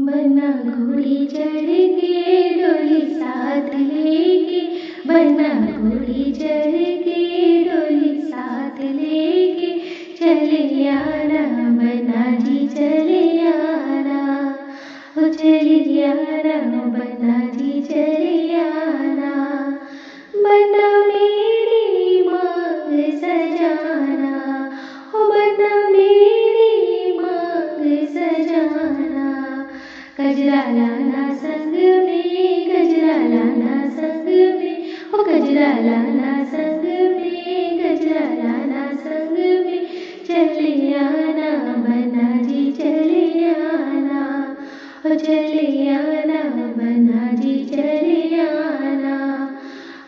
बना घोड़ी चढ़ के डोली साथ लेके, बना घोड़ी चढ़ के डोली साथ लेके, चले आना बना जी चले आना, ओ चले आना बना जी चले आना, बना मेरी मांग सजाना, ओ बना मेरी मांग सजाना, गजरा लाना संग में, गजरा लाना संग में, ओ गजरा लाना संग में, गजरा लाना संग में, चले आना बना जी चले आना, ओ चले आना बना जी चले आना,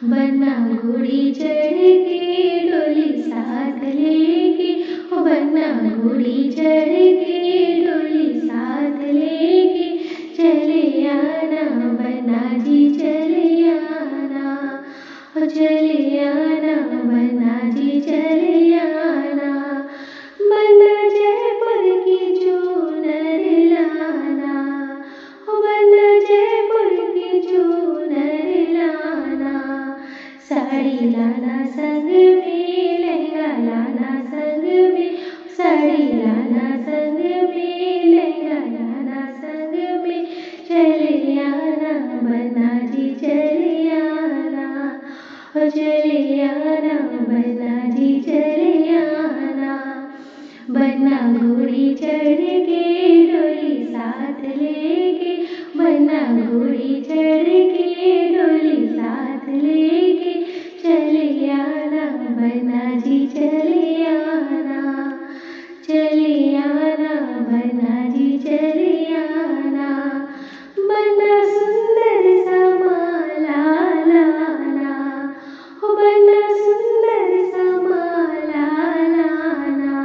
बना घोड़ी चढ़ के डोली साथ लेके, ओ बना घोड़ी चढ़ के डोली साथ लेके, चले आना बना जी चले आना, ओ चले आना बना जी चले आना, बना जयपुर की चूनर लाना, ओ बना जयपुर की चूनर लाना, साड़ी लाना संग में, लहंगा लाना संग में, साड़ी लाना संग में, लहंगा लाना संग में, चले आना बना जी चले आना, ओ चले आना बना जी चले आना, बना घोड़ी चढ़ के डोली साथ लेके, बना घोड़ी चढ़ के डोली साथ लेके, चले आना बना जी चले आना, चले आना बना जी चले आना, बना सुंदर सा माला लाना, ओ बना सुंदर सा माला लाना,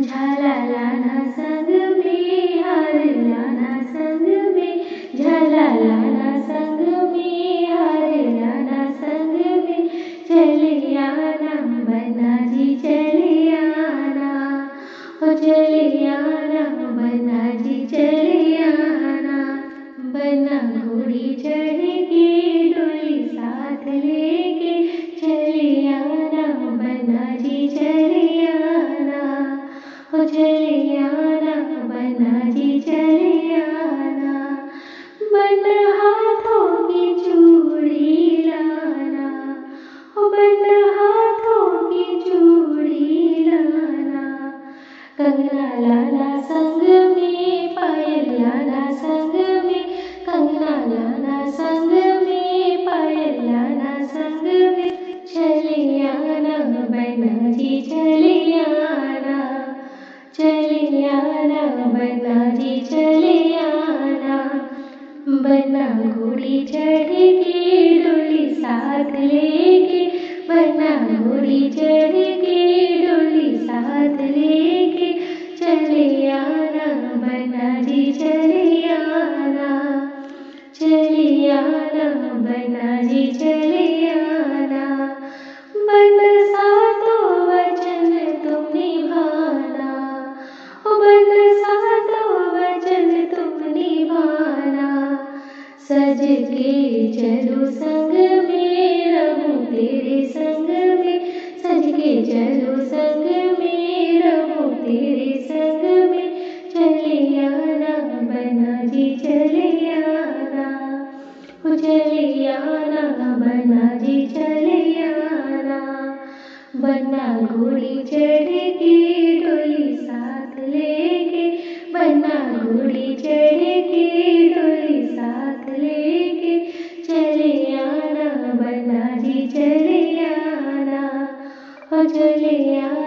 झाला लाना संग में, हार लाना संग में, झाला लाना संग में, हार लाना संग में, चले आना बना जी चले आना, ओ चले आना बना जी चले आना, बना घोड़ी चढ़ के डोली साथ लेके, चले आना बना जी चले आना, ओ चले आना बना जी चले आना, बना हाथों की चूड़ी लाना, ओ बना हाथों की चूड़ी लाना, कंगना लाना संग में, पायल लाना संग में, कंगना लाना संग में, पायल लाना संग में, चले आना बना जी चले आना, चले आना बना जी चले आना, बना घोड़ी चढ़ के डोली साथ लेके, बना घोड़ी चढ़ के डोली साथ लेके, चले आना बना जी चले आना, चले आना बना जी चले आना, बना सातों वचन तुम निभाना, ओ बना सातों वचन तुम निभाना, सज के चलो संग में, रहूं तेरे संग में, सज के चलो संग में, रहूं तेरे संग में, चले आना बना जी चले आना, ओ चले आना बना जी चले आना, बना घोड़ी चढ़ के डोली साथ लेके, बना घोड़ी चढ़ के डोली साथ लेके, चले आना बना जी चले आना, ओ चले आना।